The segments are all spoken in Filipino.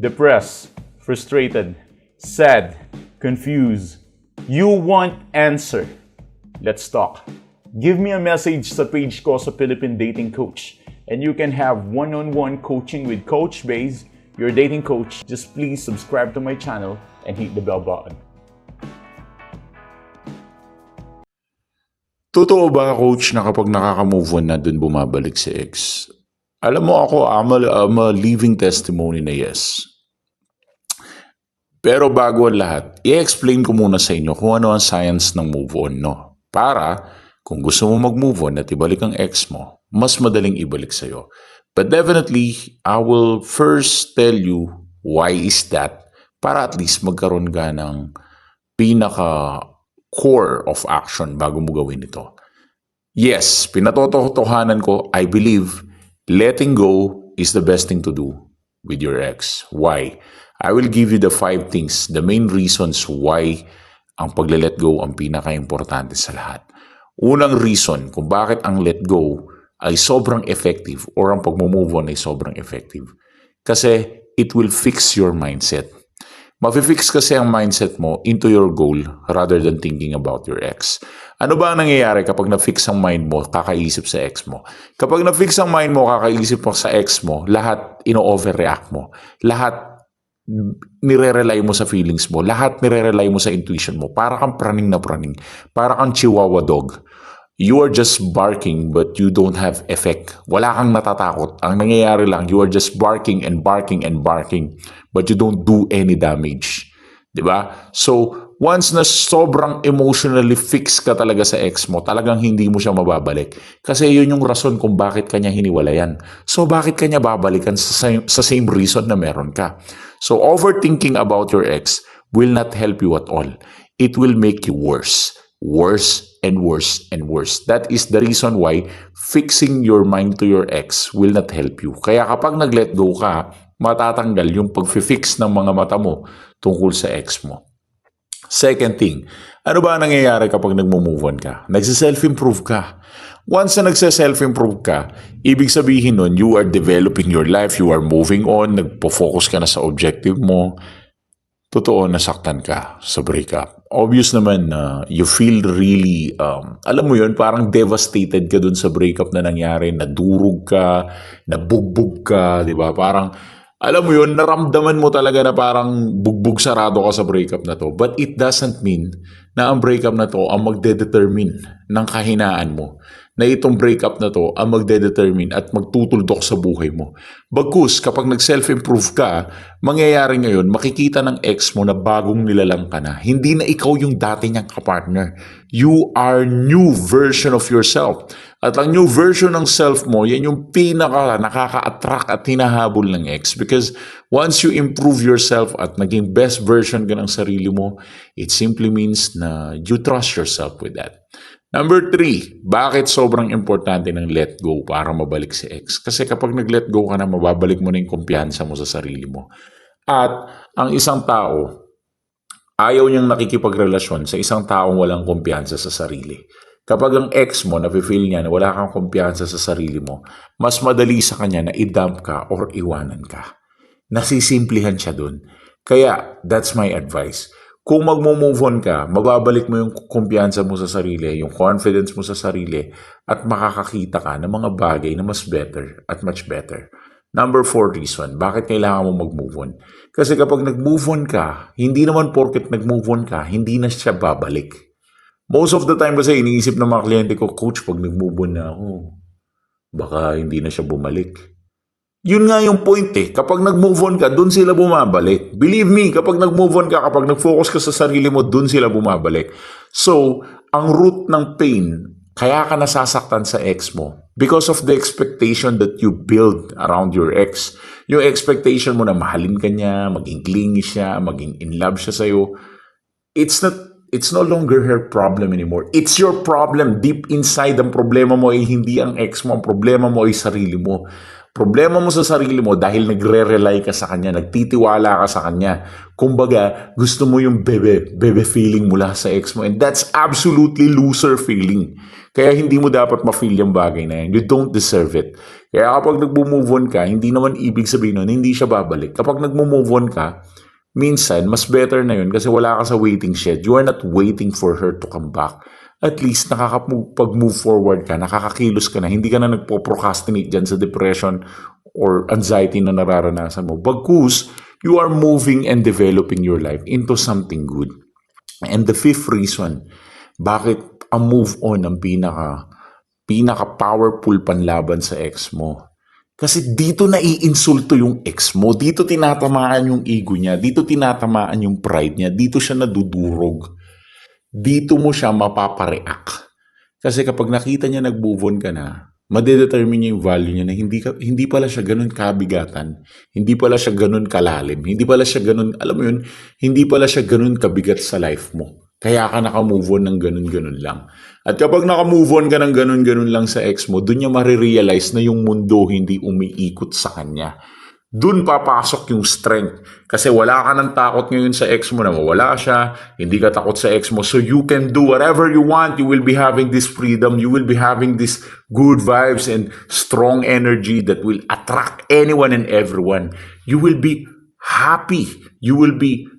depressed, frustrated, sad, confused. You want answer. Let's talk. Give me a message sa page ko sa Philippine Dating Coach and you can have one-on-one coaching with Coach Baze, your dating coach. Just please subscribe to my channel and hit the bell button. Totoo ba, coach, na kapag nakaka-move on na dun bumabalik si ex? Alam mo ako, I'm a living testimony na yes. Pero bago ang lahat, i-explain ko muna sa inyo kung ano ang science ng move on, no? Para, kung gusto mo mag-move on at ibalik ang ex mo, mas madaling ibalik sa'yo. But definitely, I will first tell you why is that para at least magkaroon ka ng pinaka-core of action bago mo gawin ito. Yes, pinatotohanan ko, I believe, letting go is the best thing to do with your ex. Why? I will give you the 5 things, the main reasons why ang pagle-let go ang pinaka-importante sa lahat. Unang reason kung bakit ang let go ay sobrang effective or ang pag-move on ay sobrang effective. Kasi it will fix your mindset. Mafi-fix kasi ang mindset mo into your goal rather than thinking about your ex. Ano ba ang nangyayari kapag na-fix ang mind mo, kakaisip sa ex mo? Kapag na-fix ang mind mo, kakaisip mo sa ex mo, lahat ino-overreact mo. Lahat nire-rely mo sa feelings mo. Lahat nire-rely mo sa intuition mo. Para kang praning na praning. Para kang chihuahua dog. You are just barking but you don't have effect. Wala kang natatakot. Ang nangyayari lang, you are just barking and barking and barking but you don't do any damage. Diba? So, once na sobrang emotionally fixed ka talaga sa ex mo, talagang hindi mo siya mababalik. Kasi yun yung rason kung bakit kanya hiniwalayan. So, bakit kanya babalikan sa same reason na meron ka? So, overthinking about your ex will not help you at all. It will make you worse. Worse and worse and worse. That is the reason why fixing your mind to your ex will not help you. Kaya kapag nag-let go ka, matatanggal yung pag-fix ng mga mata mo tungkol sa ex mo. Second thing, ano ba nangyayari kapag nagmo-move on ka? Nagse-self-improve ka. Once na nagse-self-improve ka, ibig sabihin nun, you are developing your life, you are moving on, nagpo-focus ka na sa objective mo. Totoo, nasaktan ka sa breakup. Obvious naman na you feel really, alam mo yun, parang devastated ka dun sa breakup na nangyari, nadurog ka, nabugbog ka, di ba? Parang, alam mo yun, naramdaman mo talaga na parang bugbog sarado ka sa breakup na to. But it doesn't mean na ang breakup na to ang magdedetermine ng kahinaan mo. Na itong breakup na to ang magdedetermine at magtutuldok sa buhay mo. Bagkus, kapag nag-self-improve ka, mangyayari ngayon, makikita ng ex mo na bagong nilalang ka na. Hindi na ikaw yung dati niyang kapartner. You are new version of yourself. At ang new version ng self mo, yan yung pinaka nakaka-attract at hinahabol ng ex. Because once you improve yourself at naging best version ka ng sarili mo, it simply means na you trust yourself with that. Number 3, bakit sobrang importante ng let go para mabalik si ex? Kasi kapag nag-let go ka na, mababalik mo na yung kumpiyansa mo sa sarili mo. At ang isang tao, ayaw niyang nakikipagrelasyon sa isang taong walang kumpiyansa sa sarili. Kapag ang ex mo, nafe-feel niya na wala kang kumpiyansa sa sarili mo, mas madali sa kanya na i-dump ka or iwanan ka. Nasisimplihan siya dun. Kaya, that's my advice. Kung magmo-move on ka, mababalik mo yung kumpiyansa mo sa sarili, yung confidence mo sa sarili, at makakakita ka ng mga bagay na mas better at much better. Number 4 reason, bakit kailangan mo mag-move on? Kasi kapag nag-move on ka, hindi naman porket nag-move on ka, hindi na siya babalik. Most of the time kasi iniisip ng mga kliyente ko, Coach, pag nag-move on na ako, baka hindi na siya bumalik. Yun nga yung point eh. Kapag nag-move on ka, dun sila bumabalik. Believe me, kapag nag-move on ka, kapag nag-focus ka sa sarili mo, dun sila bumabalik. So, ang root ng pain, kaya ka nasasaktan sa ex mo because of the expectation that you build around your ex. Yung expectation mo na mahalin ka niya, maging clingy siya, maging in love siya sa'yo. It's no longer her problem anymore. It's your problem. Deep inside, ang problema mo ay hindi ang ex mo. Ang problema mo ay sarili mo. Problema mo sa sarili mo dahil nagre-rely ka sa kanya, nagtitiwala ka sa kanya. Kumbaga, gusto mo yung bebe feeling mula sa ex mo. And that's absolutely loser feeling. Kaya hindi mo dapat ma-feel yung bagay na yan. You don't deserve it. Kaya kapag nagmo-move on ka, hindi naman ibig sabihin nun, hindi siya babalik. Kapag nagmo-move on ka, minsan, mas better na yun kasi wala ka sa waiting shed. You are not waiting for her to come back. At least nakakapag-move forward ka, nakakakilos ka na, hindi ka na nagpo-procrastinate dyan sa depression or anxiety na nararanasan mo. Bagkus, you are moving and developing your life into something good. And the fifth reason, bakit ang move on ang pinaka-powerful panlaban sa ex mo? Kasi dito naiinsulto yung ex mo, dito tinatamaan yung ego niya, dito tinatamaan yung pride niya, dito siya nadudurog. Dito mo siya mapapareact. Kasi kapag nakita niya nag-move on ka na, madedetermine niya yung value niya na hindi pala siya ganun kabigatan, hindi pala siya ganun kalalim, hindi pala siya ganun, alam mo yun, hindi pala siya ganun kabigat sa life mo. Kaya ka naka-move on ng ganun-ganun lang. At kapag naka-move on ka ng ganun-ganun lang sa ex mo, dun niya marirealize na yung mundo hindi umiikot sa kanya. Dun papasok yung strength. Kasi wala ka ng takot ngayon sa ex mo na mawala siya, hindi ka takot sa ex mo. So you can do whatever you want. You will be having this freedom. You will be having this good vibes and strong energy that will attract anyone and everyone. You will be happy. You will be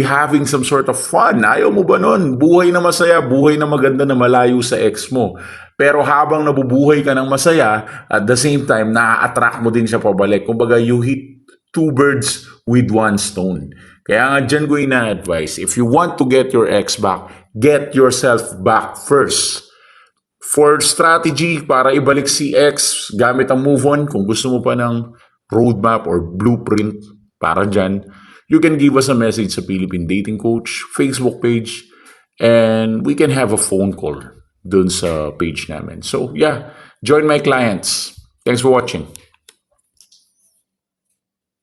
having some sort of fun. Ayaw mo ba nun? Buhay na masaya, buhay na maganda na malayo sa ex mo. Pero habang nabubuhay ka ng masaya, at the same time, na-attract mo din siya pabalik. Kumbaga, you hit two birds with one stone. Kaya nga dyan ko ina-advise, if you want to get your ex back, get yourself back first. For strategy, para ibalik si ex, gamit ang move on, kung gusto mo pa ng roadmap or blueprint para dyan, you can give us a message sa Philippine Dating Coach Facebook page, and we can have a phone call dun sa page namin. So yeah, join my clients. Thanks for watching.